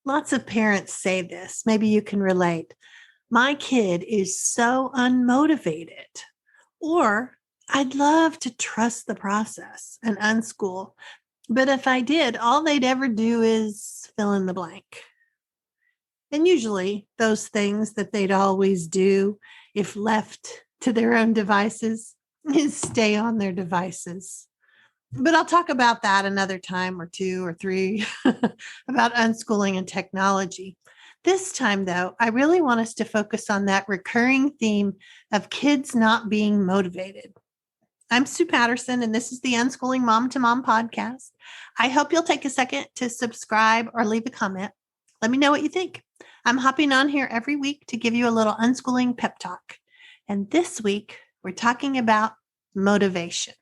Lots of parents say this. Maybe you can relate. My kid is so unmotivated. Or I'd love to trust the process and unschool. But if I did, all they'd ever do is fill in the blank. And usually those things that they'd always do if left to their own devices is stay on their devices. But I'll talk about that another time or two or three about unschooling and technology. This time, though, I really want us to focus on that recurring theme of kids not being motivated. I'm Sue Patterson, and this is the Unschooling Mom to Mom podcast. I hope you'll take a second to subscribe or leave a comment. Let me know what you think. I'm hopping on here every week to give you a little unschooling pep talk. And this week, we're talking about motivation.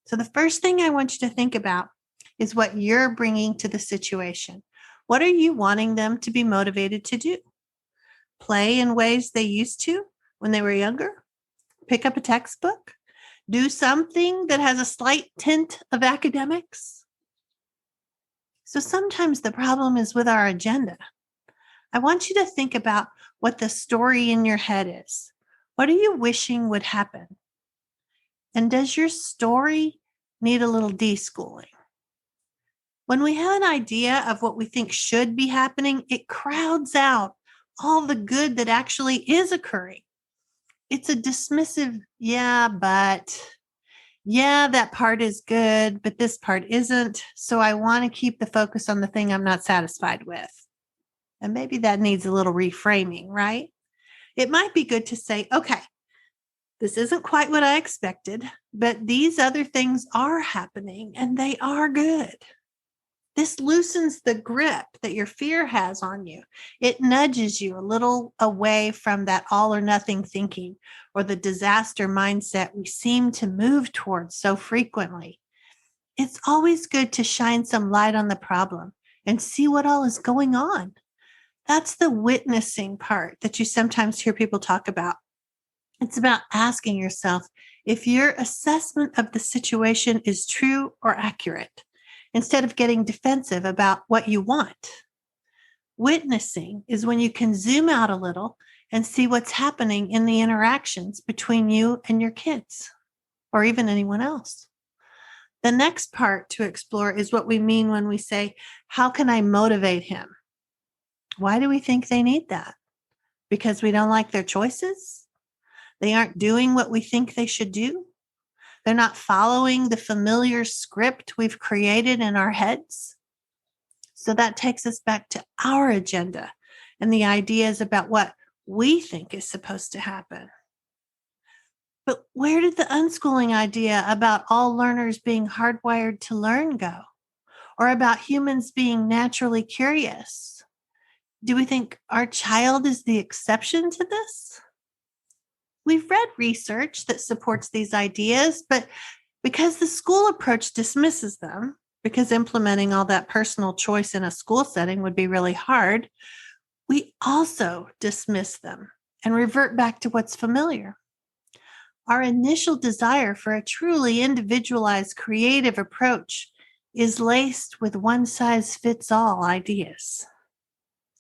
So the first thing I want you to think about is what you're bringing to the situation. What are you wanting them to be motivated to do? Play in ways they used to when they were younger? Pick up a textbook? Do something that has a slight tint of academics? So sometimes the problem is with our agenda. I want you to think about what the story in your head is. What are you wishing would happen? And does your story need a little deschooling? When we have an idea of what we think should be happening, it crowds out all the good that actually is occurring. It's a dismissive, that part is good, but this part isn't. So I want to keep the focus on the thing I'm not satisfied with. And maybe that needs a little reframing, right? It might be good to say, okay, this isn't quite what I expected, but these other things are happening and they are good. This loosens the grip that your fear has on you. It nudges you a little away from that all or nothing thinking or the disaster mindset we seem to move towards so frequently. It's always good to shine some light on the problem and see what all is going on. That's the witnessing part that you sometimes hear people talk about. It's about asking yourself if your assessment of the situation is true or accurate, instead of getting defensive about what you want. Witnessing is when you can zoom out a little and see what's happening in the interactions between you and your kids, or even anyone else. The next part to explore is what we mean when we say, how can I motivate him? Why do we think they need that? Because we don't like their choices? They aren't doing what we think they should do? They're not following the familiar script we've created in our heads? So that takes us back to our agenda and the ideas about what we think is supposed to happen. But where did the unschooling idea about all learners being hardwired to learn go? Or about humans being naturally curious? Do we think our child is the exception to this? We've read research that supports these ideas, but because the school approach dismisses them, because implementing all that personal choice in a school setting would be really hard, we also dismiss them and revert back to what's familiar. Our initial desire for a truly individualized, creative approach is laced with one-size-fits-all ideas.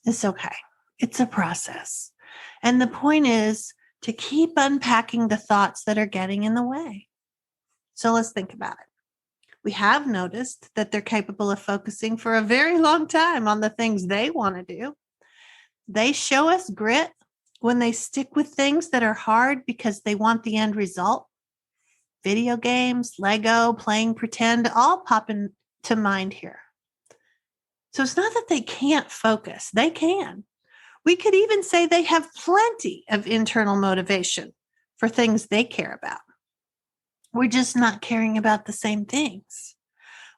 It's okay. It's a process. And the point is to keep unpacking the thoughts that are getting in the way. So let's think about it. We have noticed that they're capable of focusing for a very long time on the things they want to do. They show us grit when they stick with things that are hard because they want the end result. Video games, Lego, playing pretend, all pop into mind here. So it's not that they can't focus. They can. We could even say they have plenty of internal motivation for things they care about. We're just not caring about the same things.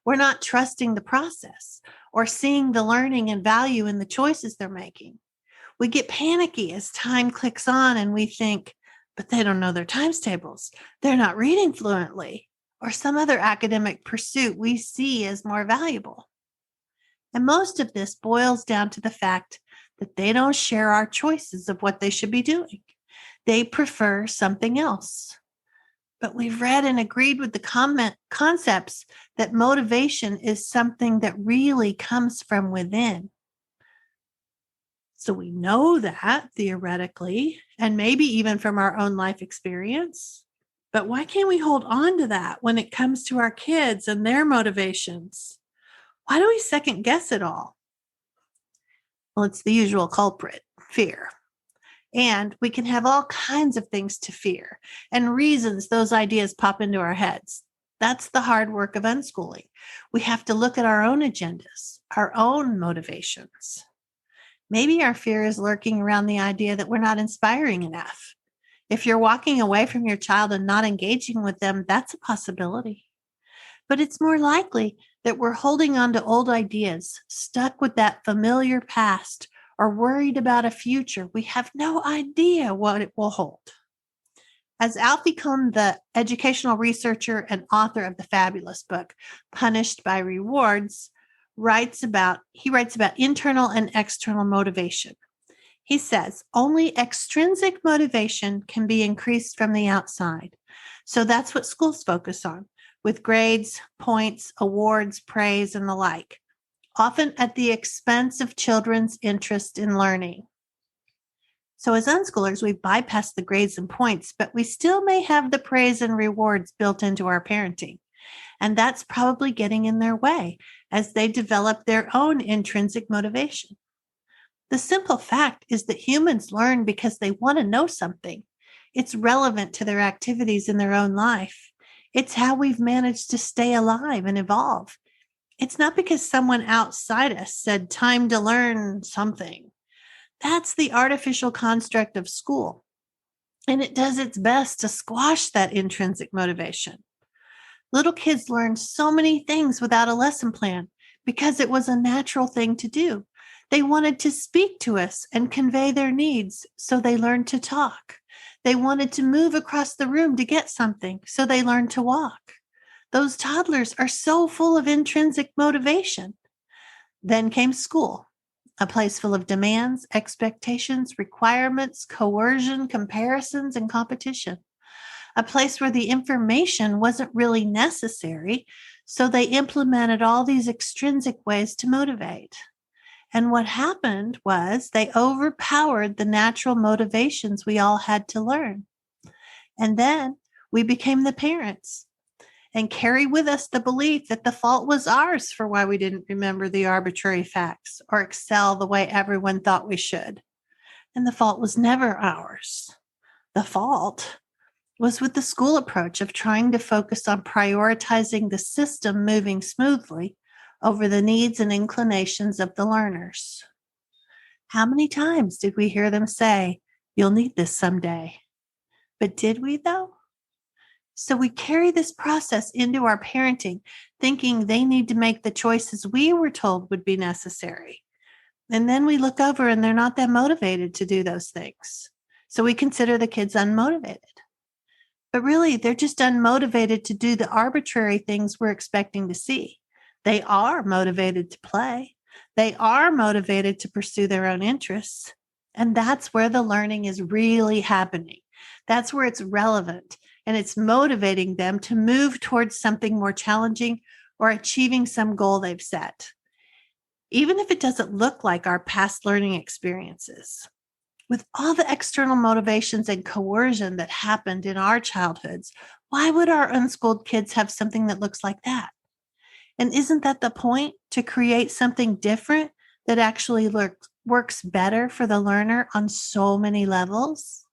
We're not trusting the process or seeing the learning and value in the choices they're making. We get panicky as time clicks on and we think, but they don't know their times tables. They're not reading fluently, or some other academic pursuit we see as more valuable. And most of this boils down to the fact that they don't share our choices of what they should be doing. They prefer something else. But we've read and agreed with the concepts that motivation is something that really comes from within. So we know that theoretically, and maybe even from our own life experience. But why can't we hold on to that when it comes to our kids and their motivations? Why do we second guess it all? Well, it's the usual culprit, fear. And we can have all kinds of things to fear and reasons those ideas pop into our heads. That's the hard work of unschooling. We have to look at our own agendas, our own motivations. Maybe our fear is lurking around the idea that we're not inspiring enough. If you're walking away from your child and not engaging with them, that's a possibility. But it's more likely that we're holding on to old ideas, stuck with that familiar past, or worried about a future we have no idea what it will hold. As Alfie Kohn, the educational researcher and author of the fabulous book, Punished by Rewards, writes about internal and external motivation. He says, only extrinsic motivation can be increased from the outside. So that's what schools focus on, with grades, points, awards, praise, and the like, often at the expense of children's interest in learning. So as unschoolers, we bypass the grades and points, but we still may have the praise and rewards built into our parenting. And that's probably getting in their way as they develop their own intrinsic motivation. The simple fact is that humans learn because they want to know something. It's relevant to their activities in their own life. It's how we've managed to stay alive and evolve. It's not because someone outside us said, time to learn something. That's the artificial construct of school. And it does its best to squash that intrinsic motivation. Little kids learn so many things without a lesson plan because it was a natural thing to do. They wanted to speak to us and convey their needs, so they learned to talk. They wanted to move across the room to get something, so they learned to walk. Those toddlers are so full of intrinsic motivation. Then came school, a place full of demands, expectations, requirements, coercion, comparisons, and competition. A place where the information wasn't really necessary, so they implemented all these extrinsic ways to motivate. And what happened was they overpowered the natural motivations we all had to learn. And then we became the parents and carry with us the belief that the fault was ours for why we didn't remember the arbitrary facts or excel the way everyone thought we should. And the fault was never ours. The fault was with the school approach of trying to focus on prioritizing the system moving smoothly over the needs and inclinations of the learners. How many times did we hear them say, "You'll need this someday"? But did we though? So we carry this process into our parenting, thinking they need to make the choices we were told would be necessary. And then we look over and they're not that motivated to do those things. So we consider the kids unmotivated. But really, they're just unmotivated to do the arbitrary things we're expecting to see. They are motivated to play. They are motivated to pursue their own interests. And that's where the learning is really happening. That's where it's relevant. And it's motivating them to move towards something more challenging or achieving some goal they've set, even if it doesn't look like our past learning experiences. With all the external motivations and coercion that happened in our childhoods, why would our unschooled kids have something that looks like that? And isn't that the point, to create something different that actually works better for the learner on so many levels?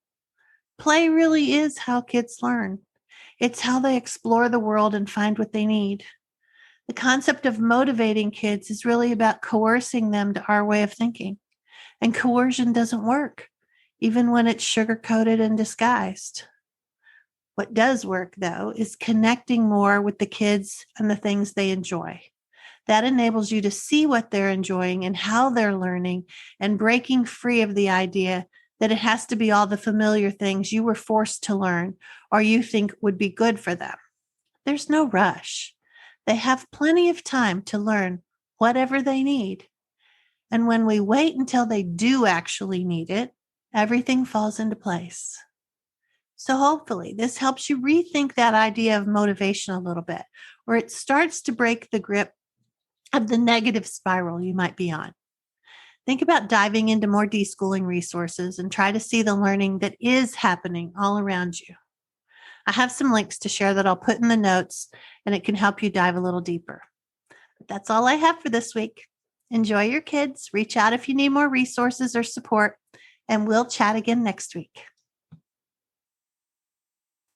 Play really is how kids learn. It's how they explore the world and find what they need. The concept of motivating kids is really about coercing them to our way of thinking. And coercion doesn't work, even when it's sugar-coated and disguised. What does work, though, is connecting more with the kids and the things they enjoy. That enables you to see what they're enjoying and how they're learning, and breaking free of the idea that it has to be all the familiar things you were forced to learn or you think would be good for them. There's no rush. They have plenty of time to learn whatever they need. And when we wait until they do actually need it, everything falls into place. So hopefully this helps you rethink that idea of motivation a little bit, or it starts to break the grip of the negative spiral you might be on. Think about diving into more deschooling resources and try to see the learning that is happening all around you. I have some links to share that I'll put in the notes, and it can help you dive a little deeper. But that's all I have for this week. Enjoy your kids. Reach out if you need more resources or support, and we'll chat again next week.